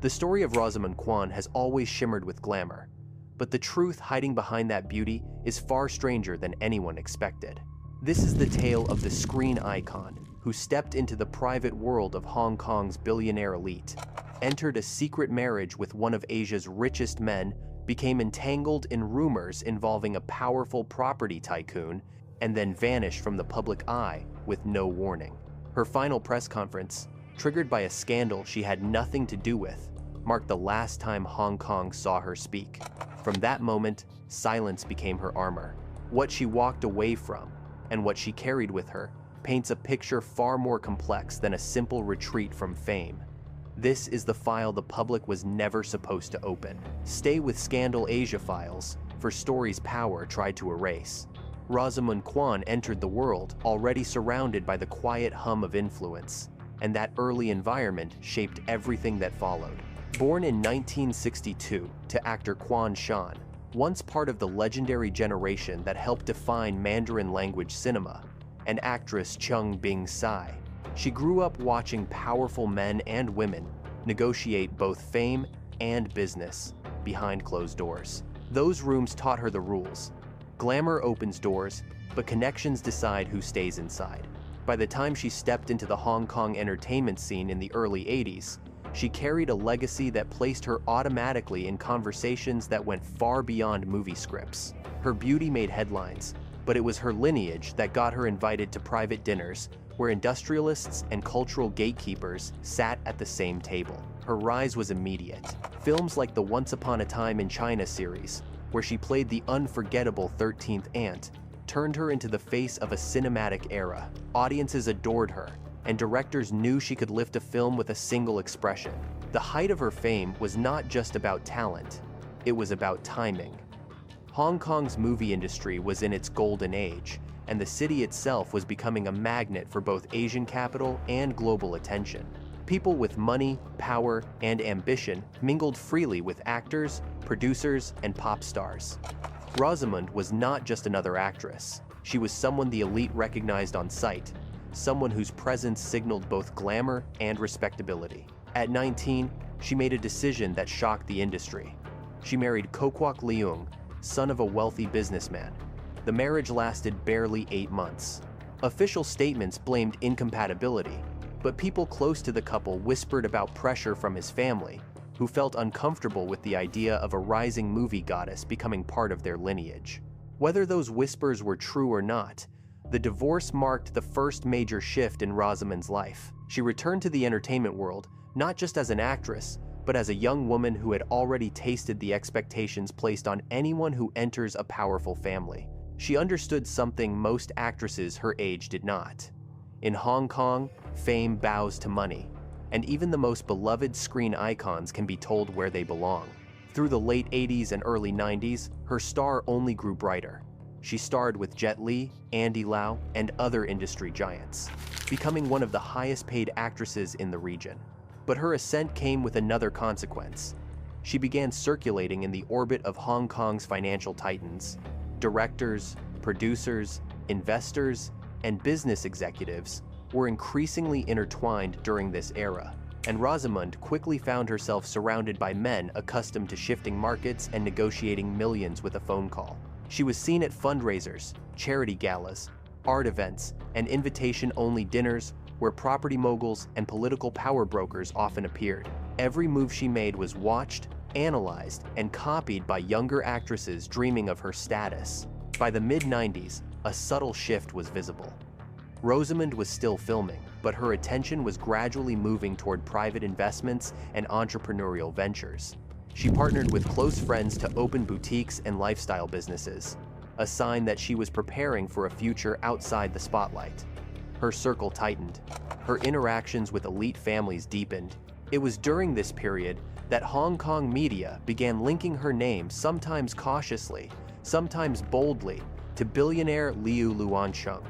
The story of Rosamund Kwan has always shimmered with glamour, but the truth hiding behind that beauty is far stranger than anyone expected. This is the tale of the screen icon who stepped into the private world of Hong Kong's billionaire elite, entered a secret marriage with one of Asia's richest men, became entangled in rumors involving a powerful property tycoon, and then vanished from the public eye with no warning. Her final press conference, triggered by a scandal she had nothing to do with, marked the last time Hong Kong saw her speak. From that moment, silence became her armor. What she walked away from, and what she carried with her, paints a picture far more complex than a simple retreat from fame. This is the file the public was never supposed to open. Stay with Scandal Asia files, for stories power tried to erase. Rosamund Kwan entered the world already surrounded by the quiet hum of influence, and that early environment shaped everything that followed. Born in 1962 to actor Quan Shan, once part of the legendary generation that helped define Mandarin language cinema, and actress Chung Bing-sai, she grew up watching powerful men and women negotiate both fame and business behind closed doors. Those rooms taught her the rules. Glamour opens doors, but connections decide who stays inside. By the time she stepped into the Hong Kong entertainment scene in the early 80s, she carried a legacy that placed her automatically in conversations that went far beyond movie scripts. Her beauty made headlines, but it was her lineage that got her invited to private dinners where industrialists and cultural gatekeepers sat at the same table. Her rise was immediate. Films like the Once Upon a Time in China series, where she played the unforgettable 13th aunt, turned her into the face of a cinematic era. Audiences adored her, and directors knew she could lift a film with a single expression. The height of her fame was not just about talent, it was about timing. Hong Kong's movie industry was in its golden age, and the city itself was becoming a magnet for both Asian capital and global attention. People with money, power, and ambition mingled freely with actors, producers, and pop stars. Rosamund was not just another actress. She was someone the elite recognized on sight, someone whose presence signaled both glamour and respectability. At 19, she made a decision that shocked the industry. She married Ko Kwok Leung, son of a wealthy businessman. The marriage lasted barely 8 months. Official statements blamed incompatibility, but people close to the couple whispered about pressure from his family, who felt uncomfortable with the idea of a rising movie goddess becoming part of their lineage. Whether those whispers were true or not, the divorce marked the first major shift in Rosamund's life. She returned to the entertainment world, not just as an actress, but as a young woman who had already tasted the expectations placed on anyone who enters a powerful family. She understood something most actresses her age did not. In Hong Kong, fame bows to money, and even the most beloved screen icons can be told where they belong. Through the late 80s and early 90s, her star only grew brighter. She starred with Jet Li, Andy Lau, and other industry giants, becoming one of the highest-paid actresses in the region. But her ascent came with another consequence. She began circulating in the orbit of Hong Kong's financial titans. Directors, producers, investors, and business executives were increasingly intertwined during this era, and Rosamund quickly found herself surrounded by men accustomed to shifting markets and negotiating millions with a phone call. She was seen at fundraisers, charity galas, art events, and invitation-only dinners where property moguls and political power brokers often appeared. Every move she made was watched, analyzed, and copied by younger actresses dreaming of her status. By the mid-90s, a subtle shift was visible. Rosamund was still filming, but her attention was gradually moving toward private investments and entrepreneurial ventures. She partnered with close friends to open boutiques and lifestyle businesses, a sign that she was preparing for a future outside the spotlight. Her circle tightened. Her interactions with elite families deepened. It was during this period that Hong Kong media began linking her name, sometimes cautiously, sometimes boldly, to billionaire Liu Luancheng,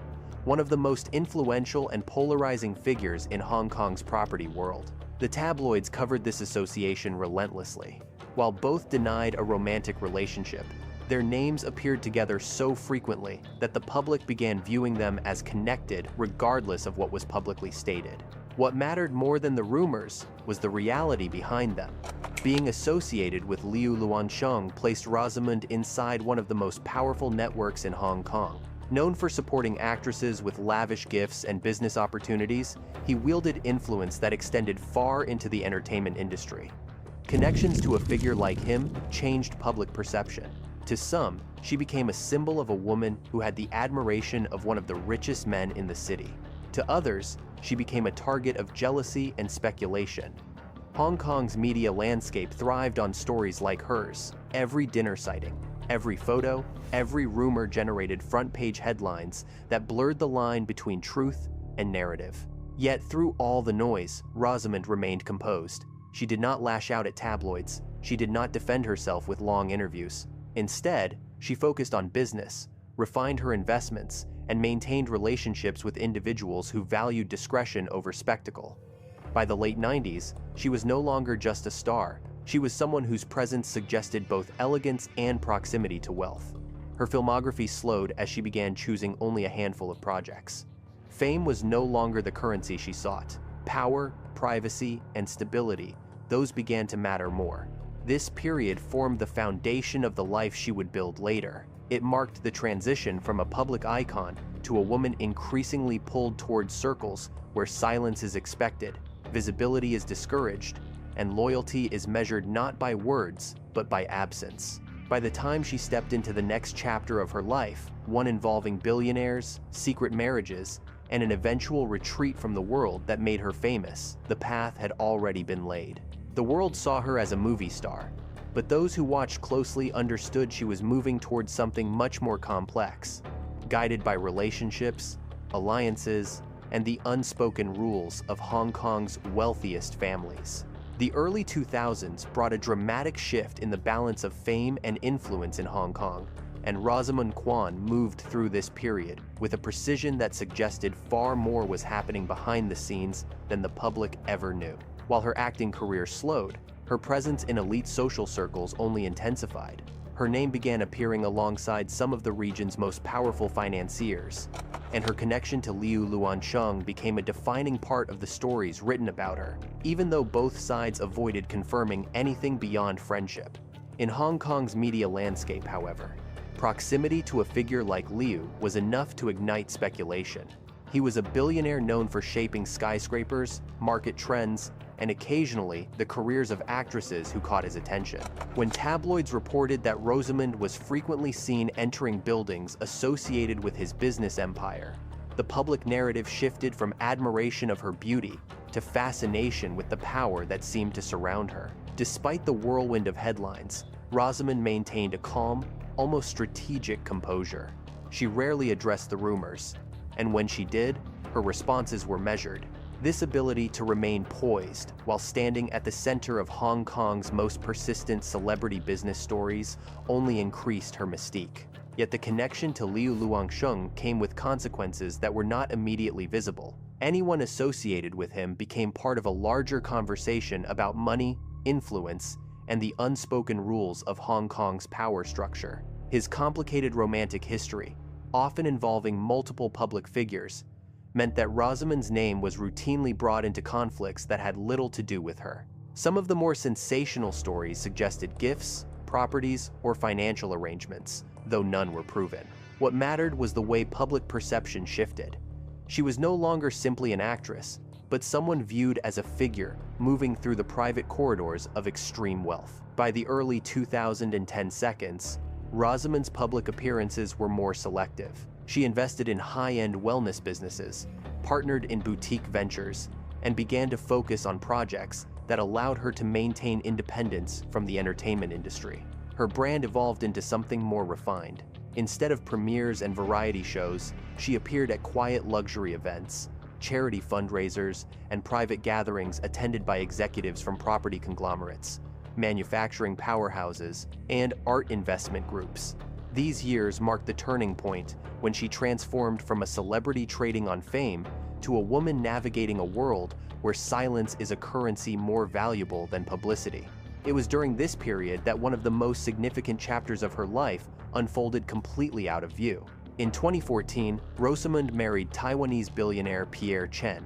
one of the most influential and polarizing figures in Hong Kong's property world. The tabloids covered this association relentlessly. While both denied a romantic relationship, their names appeared together so frequently that the public began viewing them as connected regardless of what was publicly stated. What mattered more than the rumors was the reality behind them. Being associated with Liu Luansheng placed Rosamund inside one of the most powerful networks in Hong Kong. Known for supporting actresses with lavish gifts and business opportunities, he wielded influence that extended far into the entertainment industry. Connections to a figure like him changed public perception. To some, she became a symbol of a woman who had the admiration of one of the richest men in the city. To others, she became a target of jealousy and speculation. Hong Kong's media landscape thrived on stories like hers. Every dinner sighting, every photo, every rumor generated front-page headlines that blurred the line between truth and narrative. Yet through all the noise, Rosamund remained composed. She did not lash out at tabloids. She did not defend herself with long interviews. Instead, she focused on business, refined her investments, and maintained relationships with individuals who valued discretion over spectacle. By the late 90s, she was no longer just a star. She was someone whose presence suggested both elegance and proximity to wealth. Her filmography slowed as she began choosing only a handful of projects. Fame was no longer the currency she sought. Power, privacy, and stability, those began to matter more. This period formed the foundation of the life she would build later. It marked the transition from a public icon to a woman increasingly pulled towards circles where silence is expected, visibility is discouraged, and loyalty is measured not by words, but by absence. By the time she stepped into the next chapter of her life, one involving billionaires, secret marriages, and an eventual retreat from the world that made her famous, the path had already been laid. The world saw her as a movie star, but those who watched closely understood she was moving towards something much more complex, guided by relationships, alliances, and the unspoken rules of Hong Kong's wealthiest families. The early 2000s brought a dramatic shift in the balance of fame and influence in Hong Kong, and Rosamund Kwan moved through this period with a precision that suggested far more was happening behind the scenes than the public ever knew. While her acting career slowed, her presence in elite social circles only intensified. Her name began appearing alongside some of the region's most powerful financiers, and her connection to Liu Luansheng became a defining part of the stories written about her, even though both sides avoided confirming anything beyond friendship. In Hong Kong's media landscape, however, proximity to a figure like Liu was enough to ignite speculation. He was a billionaire known for shaping skyscrapers, market trends, and occasionally the careers of actresses who caught his attention. When tabloids reported that Rosamund was frequently seen entering buildings associated with his business empire, the public narrative shifted from admiration of her beauty to fascination with the power that seemed to surround her. Despite the whirlwind of headlines, Rosamund maintained a calm, almost strategic composure. She rarely addressed the rumors, and when she did, her responses were measured. This ability to remain poised while standing at the center of Hong Kong's most persistent celebrity business stories only increased her mystique. Yet the connection to Liu Luansheng came with consequences that were not immediately visible. Anyone associated with him became part of a larger conversation about money, influence, and the unspoken rules of Hong Kong's power structure. His complicated romantic history, often involving multiple public figures, meant that Rosamund's name was routinely brought into conflicts that had little to do with her. Some of the more sensational stories suggested gifts, properties, or financial arrangements, though none were proven. What mattered was the way public perception shifted. She was no longer simply an actress, but someone viewed as a figure moving through the private corridors of extreme wealth. By the early 2010 seconds, Rosamund's public appearances were more selective. She invested in high-end wellness businesses, partnered in boutique ventures, and began to focus on projects that allowed her to maintain independence from the entertainment industry. Her brand evolved into something more refined. Instead of premieres and variety shows, she appeared at quiet luxury events, charity fundraisers, and private gatherings attended by executives from property conglomerates, manufacturing powerhouses, and art investment groups. These years marked the turning point when she transformed from a celebrity trading on fame to a woman navigating a world where silence is a currency more valuable than publicity. It was during this period that one of the most significant chapters of her life unfolded completely out of view. In 2014, Rosamund married Taiwanese billionaire Pierre Chen,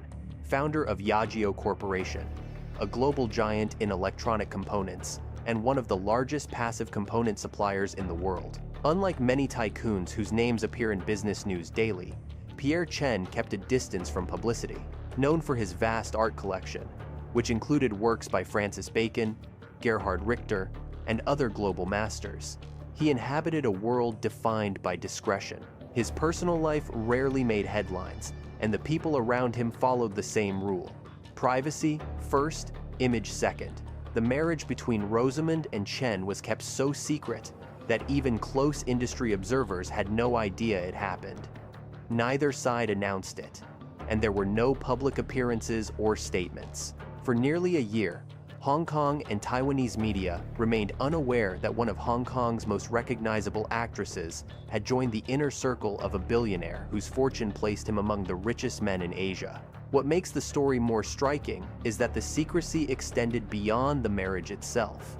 founder of Yageo Corporation, a global giant in electronic components and one of the largest passive component suppliers in the world. Unlike many tycoons whose names appear in business news daily, Pierre Chen kept a distance from publicity. Known for his vast art collection, which included works by Francis Bacon, Gerhard Richter, and other global masters, he inhabited a world defined by discretion. His personal life rarely made headlines, and the people around him followed the same rule. Privacy first, image second. The marriage between Rosamund and Chen was kept so secret that even close industry observers had no idea it happened. Neither side announced it, and there were no public appearances or statements. For nearly a year, Hong Kong and Taiwanese media remained unaware that one of Hong Kong's most recognizable actresses had joined the inner circle of a billionaire whose fortune placed him among the richest men in Asia. What makes the story more striking is that the secrecy extended beyond the marriage itself.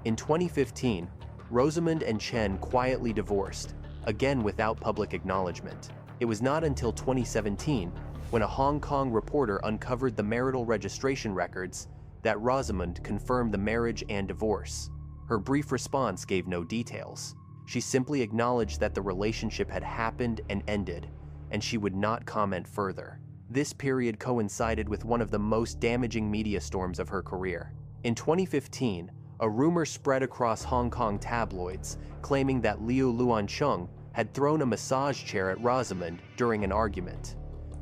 In 2015, Rosamund and Chen quietly divorced, again without public acknowledgement. It was not until 2017, when a Hong Kong reporter uncovered the marital registration records, that Rosamund confirmed the marriage and divorce. Her brief response gave no details. She simply acknowledged that the relationship had happened and ended, and she would not comment further. This period coincided with one of the most damaging media storms of her career. In 2015, a rumor spread across Hong Kong tabloids claiming that Liu Luancheng had thrown a massage chair at Rosamund during an argument.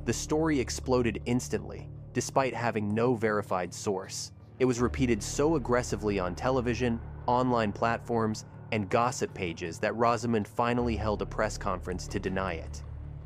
The story exploded instantly, despite having no verified source. It was repeated so aggressively on television, online platforms, and gossip pages that Rosamund finally held a press conference to deny it.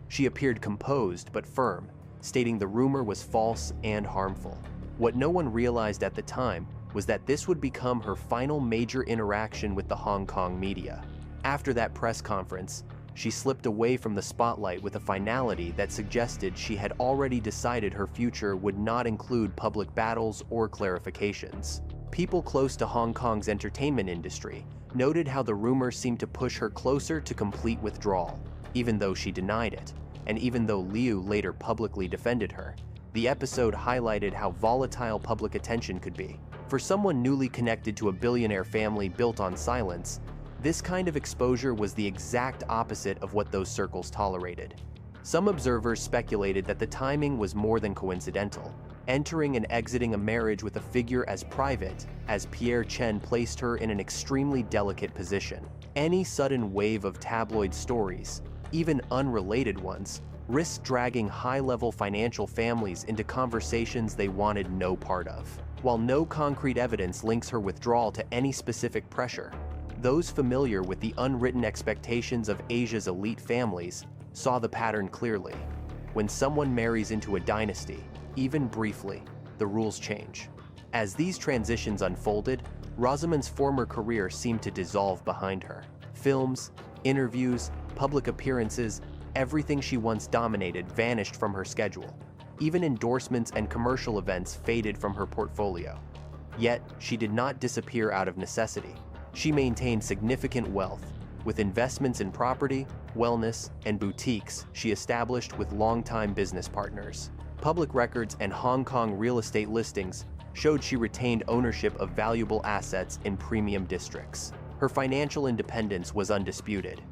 She appeared composed but firm, stating the rumor was false and harmful. What no one realized at the time was that this would become her final major interaction with the Hong Kong media. After that press conference, she slipped away from the spotlight with a finality that suggested she had already decided her future would not include public battles or clarifications. People close to Hong Kong's entertainment industry noted how the rumor seemed to push her closer to complete withdrawal, even though she denied it, and even though Liu later publicly defended her. The episode highlighted how volatile public attention could be. For someone newly connected to a billionaire family built on silence, this kind of exposure was the exact opposite of what those circles tolerated. Some observers speculated that the timing was more than coincidental. Entering and exiting a marriage with a figure as private as Pierre Chen placed her in an extremely delicate position. Any sudden wave of tabloid stories, even unrelated ones, risked dragging high-level financial families into conversations they wanted no part of. While no concrete evidence links her withdrawal to any specific pressure, those familiar with the unwritten expectations of Asia's elite families saw the pattern clearly. When someone marries into a dynasty, even briefly, the rules change. As these transitions unfolded, Rosamund's former career seemed to dissolve behind her. Films, interviews, public appearances, everything she once dominated vanished from her schedule. Even endorsements and commercial events faded from her portfolio. Yet, she did not disappear out of necessity. She maintained significant wealth, with investments in property, wellness, and boutiques she established with longtime business partners. Public records and Hong Kong real estate listings showed she retained ownership of valuable assets in premium districts. Her financial independence was undisputed.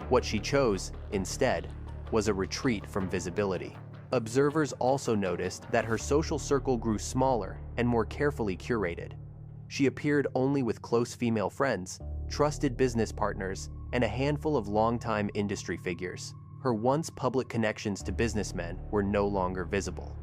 What she chose, instead, was a retreat from visibility. Observers also noticed that her social circle grew smaller and more carefully curated. She appeared only with close female friends, trusted business partners, and a handful of longtime industry figures. Her once public connections to businessmen were no longer visible.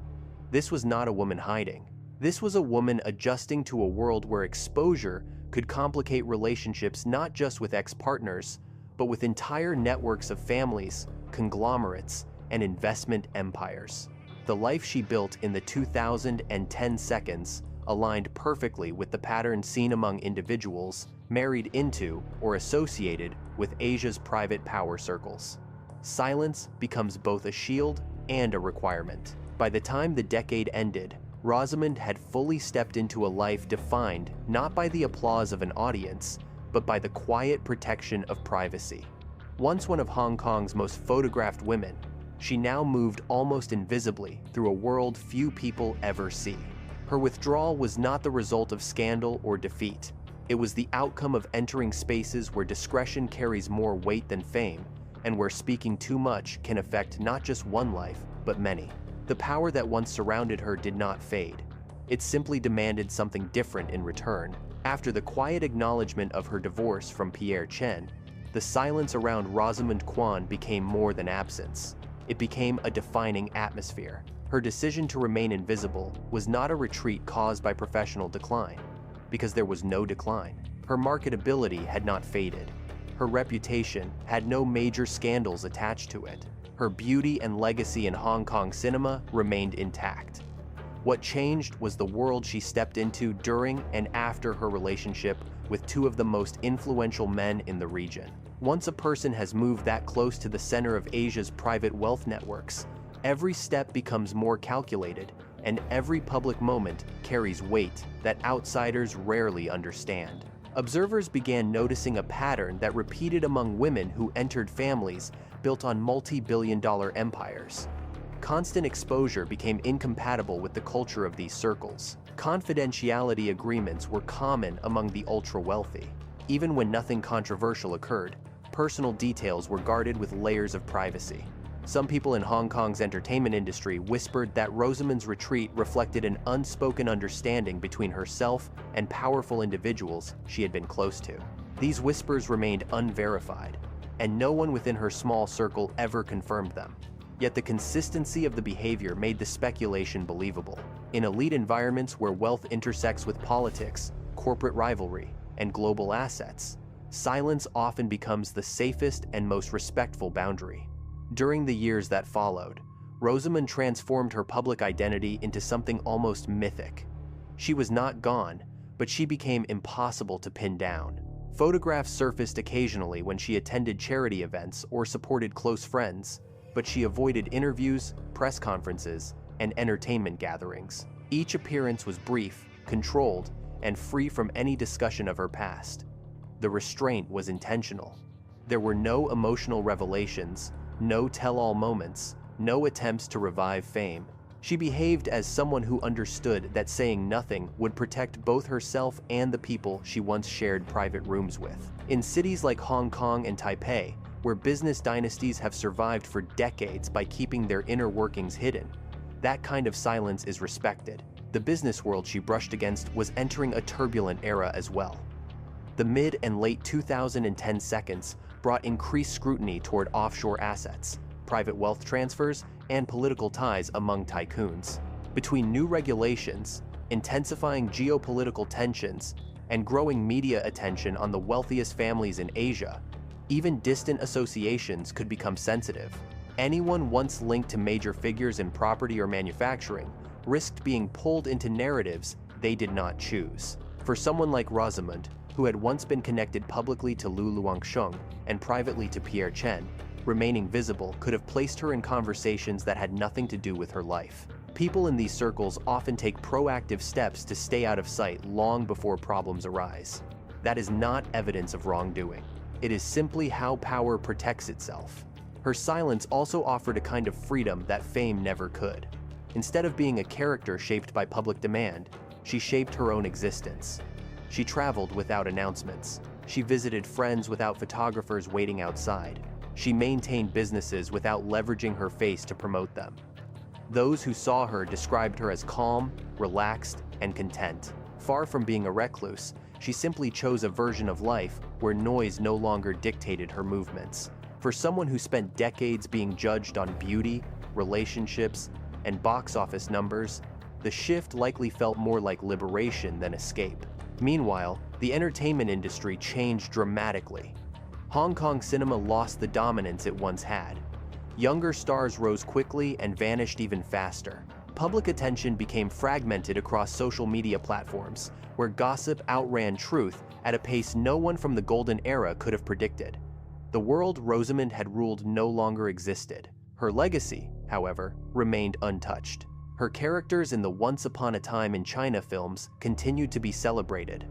This was not a woman hiding. This was a woman adjusting to a world where exposure could complicate relationships not just with ex-partners, but with entire networks of families, conglomerates, and investment empires. The life she built in the 2010 seconds aligned perfectly with the pattern seen among individuals married into or associated with Asia's private power circles. Silence becomes both a shield and a requirement. By the time the decade ended, Rosamund had fully stepped into a life defined not by the applause of an audience, but by the quiet protection of privacy. Once one of Hong Kong's most photographed women, she now moved almost invisibly through a world few people ever see. Her withdrawal was not the result of scandal or defeat. It was the outcome of entering spaces where discretion carries more weight than fame, and where speaking too much can affect not just one life, but many. The power that once surrounded her did not fade. It simply demanded something different in return. After the quiet acknowledgement of her divorce from Pierre Chen, the silence around Rosamund Kwan became more than absence. It became a defining atmosphere. Her decision to remain invisible was not a retreat caused by professional decline, because there was no decline. Her marketability had not faded. Her reputation had no major scandals attached to it. Her beauty and legacy in Hong Kong cinema remained intact. What changed was the world she stepped into during and after her relationship with two of the most influential men in the region. Once a person has moved that close to the center of Asia's private wealth networks, every step becomes more calculated, and every public moment carries weight that outsiders rarely understand. Observers began noticing a pattern that repeated among women who entered families built on multi-billion-dollar empires. Constant exposure became incompatible with the culture of these circles. Confidentiality agreements were common among the ultra-wealthy. Even when nothing controversial occurred, personal details were guarded with layers of privacy. Some people in Hong Kong's entertainment industry whispered that Rosamund's retreat reflected an unspoken understanding between herself and powerful individuals she had been close to. These whispers remained unverified, and no one within her small circle ever confirmed them. Yet the consistency of the behavior made the speculation believable. In elite environments where wealth intersects with politics, corporate rivalry, and global assets, silence often becomes the safest and most respectful boundary. During the years that followed, Rosamund transformed her public identity into something almost mythic. She was not gone, but she became impossible to pin down. Photographs surfaced occasionally when she attended charity events or supported close friends, but she avoided interviews, press conferences, and entertainment gatherings. Each appearance was brief, controlled, and free from any discussion of her past. The restraint was intentional. There were no emotional revelations, no tell-all moments, no attempts to revive fame. She behaved as someone who understood that saying nothing would protect both herself and the people she once shared private rooms with. In cities like Hong Kong and Taipei, where business dynasties have survived for decades by keeping their inner workings hidden, that kind of silence is respected. The business world she brushed against was entering a turbulent era as well. The mid and late 2010 seconds brought increased scrutiny toward offshore assets, private wealth transfers, and political ties among tycoons. Between new regulations, intensifying geopolitical tensions, and growing media attention on the wealthiest families in Asia, even distant associations could become sensitive. Anyone once linked to major figures in property or manufacturing risked being pulled into narratives they did not choose. For someone like Rosamund, who had once been connected publicly to Lu Luangsheng and privately to Pierre Chen, remaining visible could have placed her in conversations that had nothing to do with her life. People in these circles often take proactive steps to stay out of sight long before problems arise. That is not evidence of wrongdoing. It is simply how power protects itself. Her silence also offered a kind of freedom that fame never could. Instead of being a character shaped by public demand, she shaped her own existence. She traveled without announcements. She visited friends without photographers waiting outside. She maintained businesses without leveraging her face to promote them. Those who saw her described her as calm, relaxed, and content. Far from being a recluse, she simply chose a version of life where noise no longer dictated her movements. For someone who spent decades being judged on beauty, relationships, and box office numbers, the shift likely felt more like liberation than escape. Meanwhile, the entertainment industry changed dramatically. Hong Kong cinema lost the dominance it once had. Younger stars rose quickly and vanished even faster. Public attention became fragmented across social media platforms, where gossip outran truth at a pace no one from the golden era could have predicted. The world Rosamund had ruled no longer existed. Her legacy, however, remained untouched. Her characters in the Once Upon a Time in China films continued to be celebrated.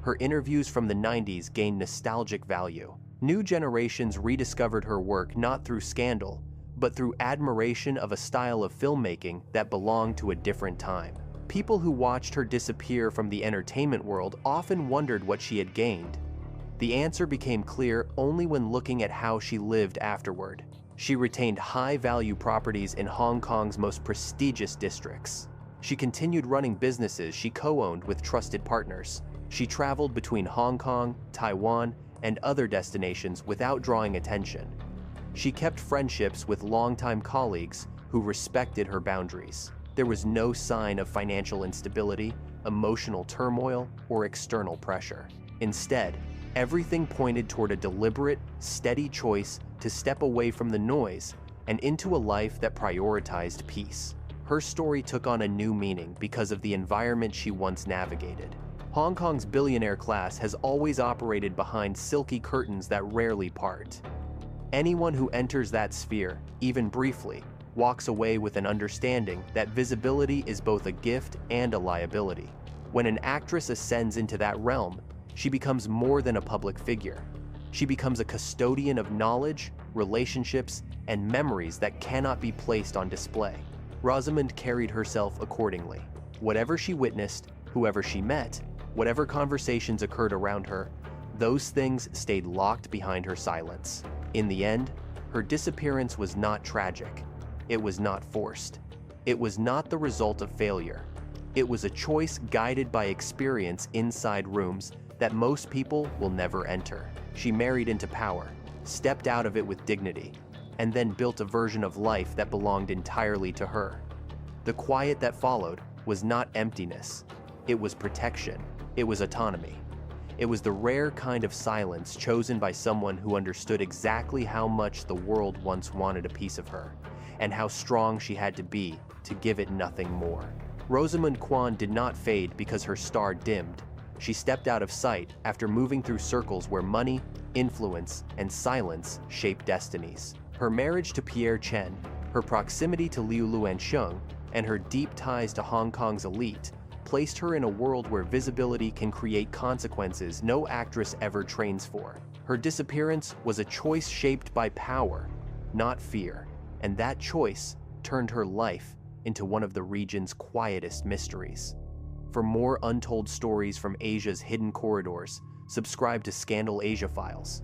Her interviews from the 90s gained nostalgic value. New generations rediscovered her work not through scandal, but through admiration of a style of filmmaking that belonged to a different time. People who watched her disappear from the entertainment world often wondered what she had gained. The answer became clear only when looking at how she lived afterward. She retained high-value properties in Hong Kong's most prestigious districts. She continued running businesses she co-owned with trusted partners. She traveled between Hong Kong, Taiwan, and other destinations without drawing attention. She kept friendships with longtime colleagues who respected her boundaries. There was no sign of financial instability, emotional turmoil, or external pressure. Instead, everything pointed toward a deliberate, steady choice to step away from the noise and into a life that prioritized peace. Her story took on a new meaning because of the environment she once navigated. Hong Kong's billionaire class has always operated behind silky curtains that rarely part. Anyone who enters that sphere, even briefly, walks away with an understanding that visibility is both a gift and a liability. When an actress ascends into that realm, she becomes more than a public figure. She becomes a custodian of knowledge, relationships, and memories that cannot be placed on display. Rosamund carried herself accordingly. Whatever she witnessed, whoever she met, whatever conversations occurred around her, those things stayed locked behind her silence. In the end, her disappearance was not tragic. It was not forced. It was not the result of failure. It was a choice guided by experience inside rooms that most people will never enter. She married into power, stepped out of it with dignity, and then built a version of life that belonged entirely to her. The quiet that followed was not emptiness. It was protection. It was autonomy. It was the rare kind of silence chosen by someone who understood exactly how much the world once wanted a piece of her, and how strong she had to be to give it nothing more. Rosamund Kwan did not fade because her star dimmed. She stepped out of sight after moving through circles where money, influence, and silence shaped destinies. Her marriage to Pierre Chen, her proximity to Liu Luansheng, and her deep ties to Hong Kong's elite placed her in a world where visibility can create consequences no actress ever trains for. Her disappearance was a choice shaped by power, not fear, and that choice turned her life into one of the region's quietest mysteries. For more untold stories from Asia's hidden corridors, subscribe to Scandal Asia Files.